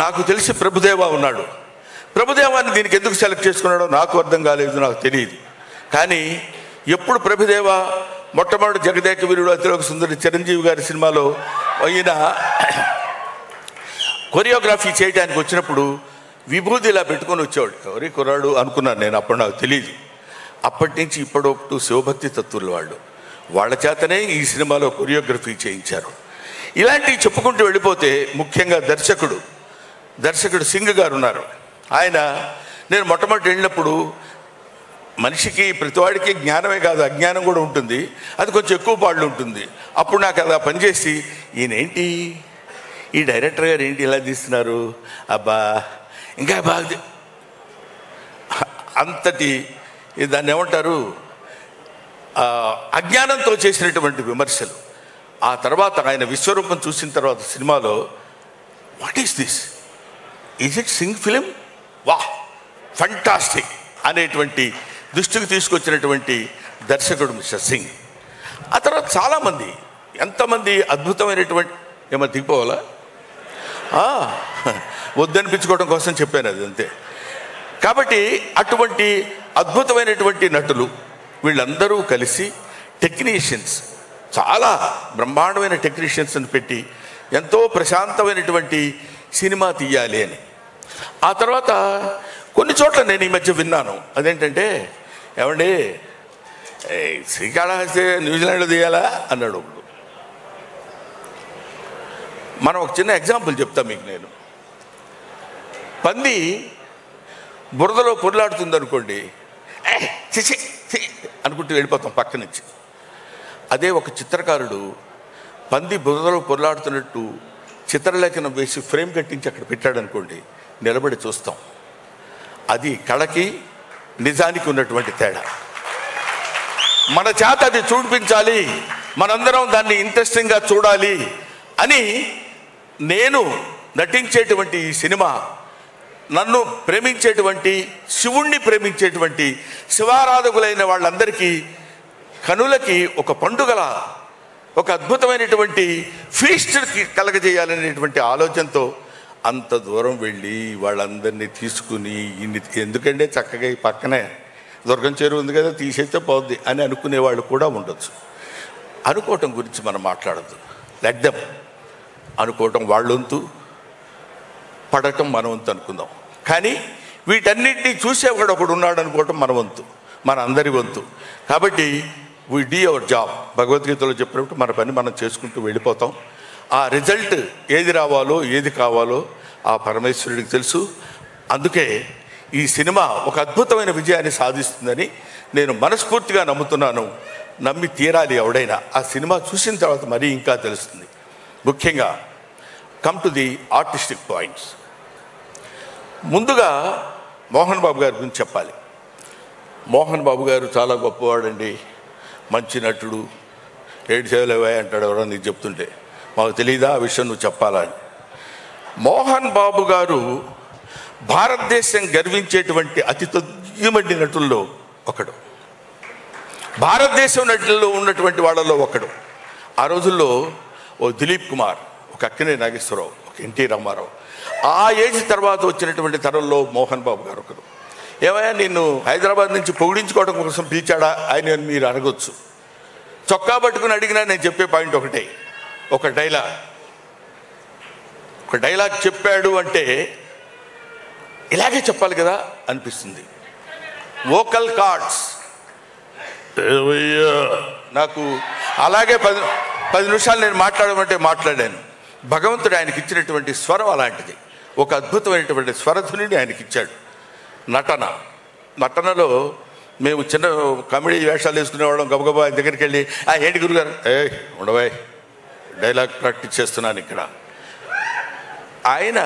నాకు తెలిసి ప్రభుదేవా ఉన్నాడు. ప్రభుదేవాన్ని దీనికి ఎందుకు సెలెక్ట్ చేసుకున్నాడో నాకు అర్థం కాలేదు, నాకు తెలియదు. కానీ ఎప్పుడు ప్రభుదేవా మొట్టమొదటి జగదేక వీరుడు అతిలోక సుందరి చిరంజీవి గారి సినిమాలో ఈయన కొరియోగ్రఫీ చేయడానికి వచ్చినప్పుడు విభూతి ఇలా పెట్టుకొని వచ్చేవాడు. ఎవరి కుర్రాడు అనుకున్నాను నేను, అప్పుడు నాకు తెలియదు. అప్పటి నుంచి ఇప్పటివరకు శివభక్తి తత్తులు వాళ్ళ చేతనే ఈ సినిమాలో కొరియోగ్రఫీ చేయించారు. ఇలాంటివి చెప్పుకుంటూ వెళ్ళిపోతే ముఖ్యంగా దర్శకుడు సింగ్ గారు ఉన్నారు. ఆయన నేను మొట్టమొదటి వెళ్ళినప్పుడు మనిషికి ప్రతివాడికి జ్ఞానమే కాదు అజ్ఞానం కూడా ఉంటుంది, అది కొంచెం ఎక్కువ పాళ్ళు ఉంటుంది. అప్పుడు నాకు అలా పనిచేసి ఈయనేంటి ఈ డైరెక్టర్ గారు ఏంటి ఇలా తీస్తున్నారు, అబ్బా ఇంకా బాగా అంతటి దాన్ని ఏమంటారు అజ్ఞానంతో చేసినటువంటి విమర్శలు. ఆ తర్వాత ఆయన విశ్వరూపం చూసిన తర్వాత సినిమాలో what is this, is it Singh film, వా ఫంటాస్టిక్ అనేటువంటి దృష్టికి తీసుకొచ్చినటువంటి దర్శకుడు మిస్టర్ సింగ్. ఆ తర్వాత చాలామంది ఎంతమంది అద్భుతమైనటువంటి ఏమో దిగిపోవాలా వద్దనిపించుకోవడం కోసం చెప్పాను అది అంతే. కాబట్టి అటువంటి అద్భుతమైనటువంటి నటులు వీళ్ళందరూ కలిసి టెక్నీషియన్స్, చాలా బ్రహ్మాండమైన టెక్నీషియన్స్ని పెట్టి ఎంతో ప్రశాంతమైనటువంటి సినిమా తీయాలి అని. ఆ తర్వాత కొన్ని చోట్ల నేను ఈ మధ్య విన్నాను, అదేంటంటే ఏమండి శ్రీకాళహస్తి న్యూజిలాండ్లో తీయాలా అన్నాడు ఒకడు. మనం ఒక చిన్న ఎగ్జాంపుల్ చెప్తాం మీకు. నేను పంది బురదలో పొర్లాడుతుంది అనుకోండి, చిచి అనుకుంటూ వెళ్ళిపోతాం పక్క నుంచి. అదే ఒక చిత్రకారుడు పంది బురదలో పొర్లాడుతున్నట్టు చిత్రలేఖనం వేసి ఫ్రేమ్ కట్టించి అక్కడ పెట్టాడు అనుకోండి, నిలబడి చూస్తాం. అది కళకి నిజానికి ఉన్నటువంటి తేడా. మన చేత అది చూపించాలి, మనందరం దాన్ని ఇంట్రెస్టింగ్గా చూడాలి అని నేను నటించేటువంటి ఈ సినిమా నన్ను ప్రేమించేటువంటి శివుణ్ణి ప్రేమించేటువంటి శివారాధకులైన వాళ్ళందరికీ కనులకి ఒక పండుగల ఒక అద్భుతమైనటువంటి ఫీస్ట్ కలగజేయాలనేటువంటి ఆలోచనతో అంత దూరం వెళ్ళి వాళ్ళందరినీ తీసుకుని ఎందుకంటే చక్కగా ఈ పక్కనే దుర్గం చెరువు ఉంది కదా తీసేస్తే పోద్ది అని అనుకునే వాళ్ళు కూడా ఉండొచ్చు. అనుకోవటం గురించి మనం మాట్లాడద్దు, లెట్ దెమ్ అనుకోవటం వాళ్ళ వంతు, పడటం మన వంతు అనుకుందాం. కానీ వీటన్నిటినీ చూసేవాడు ఒకడు ఉన్నాడు అనుకోవటం మన వంతు, మన అందరి వంతు. కాబట్టి వీ డూ అవర్ జాబ్. భగవద్గీతలో చెప్పినట్టు మన పని మనం చేసుకుంటూ వెళ్ళిపోతాం. ఆ రిజల్ట్ ఏది రావాలో ఏది కావాలో ఆ పరమేశ్వరుడికి తెలుసు. అందుకే ఈ సినిమా ఒక అద్భుతమైన విజయాన్ని సాధిస్తుందని నేను మనస్ఫూర్తిగా నమ్ముతున్నాను. నమ్మి తీరాలి ఎవడైనా. ఆ సినిమా చూసిన తర్వాత మరీ ఇంకా తెలుస్తుంది. ముఖ్యంగా come to the artistic points. ముందుగా మోహన్ బాబు గారి గురించి చెప్పాలి. మోహన్ బాబు గారు చాలా గొప్పవాడండి, మంచి నటుడు. 7 సేవలు అంటాడు ఎవరో నీకు చెప్తుంటే, మాకు తెలియదా ఆ విషయం నువ్వు చెప్పాలా అని. మోహన్ బాబు గారు భారతదేశం గర్వించేటువంటి అతి తొమ్మిది నటుల్లో ఒకడు, భారతదేశం నటుల్లో ఉన్నటువంటి వాళ్ళలో ఒకడు. ఆ రోజుల్లో ఓ దిలీప్ కుమార్, ఒక అక్కినేని నాగేశ్వరరావు, ఒక ఎన్టీ రామారావు, ఆ ఏజ్ తర్వాత వచ్చినటువంటి తరంలో మోహన్ బాబు గారు ఒకరు. ఏమయ్యా నిన్ను హైదరాబాద్ నుంచి పొగిడించుకోవడం కోసం పిలిచాడా ఆయన మీరు అడగొచ్చు. చొక్కా పట్టుకుని అడిగినా నేను చెప్పే పాయింట్ ఒకటే, ఒక డైలాగ్ చెప్పాడు అంటే ఇలాగే చెప్పాలి కదా అనిపిస్తుంది. వోకల్ కార్డ్స్ నాకు అలాగే 10 నిమిషాలు నేను మాట్లాడమంటే మాట్లాడాను. భగవంతుడు ఆయనకి ఇచ్చినటువంటి స్వరం అలాంటిది. ఒక అద్భుతమైనటువంటి స్వరధునిని ఆయనకి ఇచ్చాడు. నటనలో మేము చిన్న కామెడీ వేషాలు వేసుకునేవాళ్ళం. గబగబా ఆయన దగ్గరికి వెళ్ళి ఏంటి గురుగారు, ఉండవా డైలాగ్ ప్రాక్టీస్ చేస్తున్నాను ఇక్కడ. ఆయన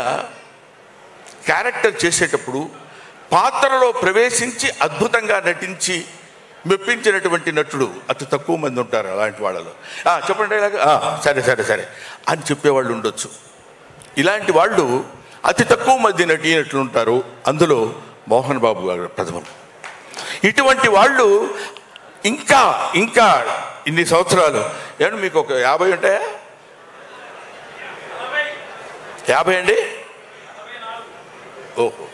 క్యారెక్టర్ చేసేటప్పుడు పాత్రలో ప్రవేశించి అద్భుతంగా నటించి మెప్పించినటువంటి నటుడు అతి తక్కువ మంది ఉంటారు. అలాంటి వాళ్ళలో చెప్పండి డైలాగ్, సరే సరే సరే అని చెప్పేవాళ్ళు ఉండొచ్చు. ఇలాంటి వాళ్ళు అతి తక్కువ మంది నటినట్లు ఉంటారు. అందులో మోహన్ బాబు గారు ప్రథమం. ఇటువంటి వాళ్ళు ఇంకా ఇంకా ఇన్ని సంవత్సరాలు ఏమంటే మీకు ఒక 50 ఉంటాయా? 50 అండి, ఓహో,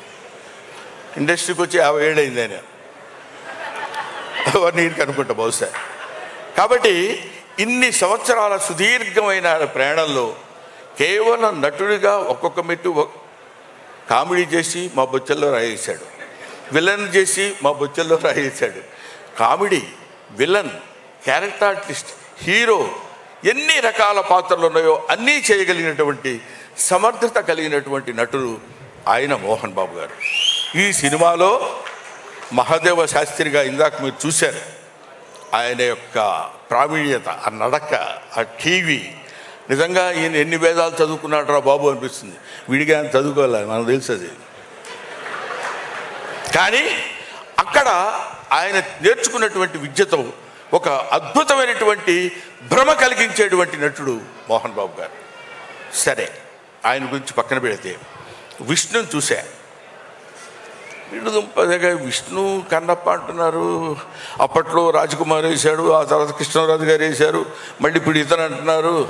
ఇండస్ట్రీకి వచ్చి 50 ఏళ్ళు అయింది ఆయన, నీకు అనుకుంటా బహుశా. కాబట్టి ఇన్ని సంవత్సరాల సుదీర్ఘమైన ప్రయాణంలో కేవలం నటుడిగా ఒక్కొక్క మెట్టు కామెడీ చేసి మా బొచ్చల్లో రాయేశాడు, విలన్ చేసి మా బొచ్చల్లో రాయేశాడు. Comedy, villain, character artist, hero, ఎన్ని రకాల పాత్రలు ఉన్నాయో అన్నీ చేయగలిగినటువంటి సమర్థత కలిగినటువంటి నటుడు ఆయన మోహన్ బాబు గారు. ఈ సినిమాలో మహాదేవ శాస్త్రిగా ఇందాక మీరు చూశారు. ఆయన యొక్క ప్రావీణ్యత, ఆ నడక, ఆ టీవీ, నిజంగా ఈయన ఎన్ని వేదాలు చదువుకున్నాడు రా బాబు అనిపిస్తుంది. విడిగా ఆయన చదువుకోవాలి, మనకు తెలుసు అది. కానీ అక్కడ ఆయన నేర్చుకున్నటువంటి విద్యతో ఒక అద్భుతమైనటువంటి భ్రమ కలిగించేటువంటి నటుడు మోహన్ బాబు గారు. సరే, ఆయన గురించి పక్కన పెడితే విష్ణుని చూశా. విష్ణు కన్నప్ప అంటున్నారు, అప్పట్లో రాజకుమార్ వేశాడు, ఆ తర్వాత కృష్ణరాజు గారు వేశారు, మళ్ళీ ఇప్పుడు ఇతను అంటున్నారు.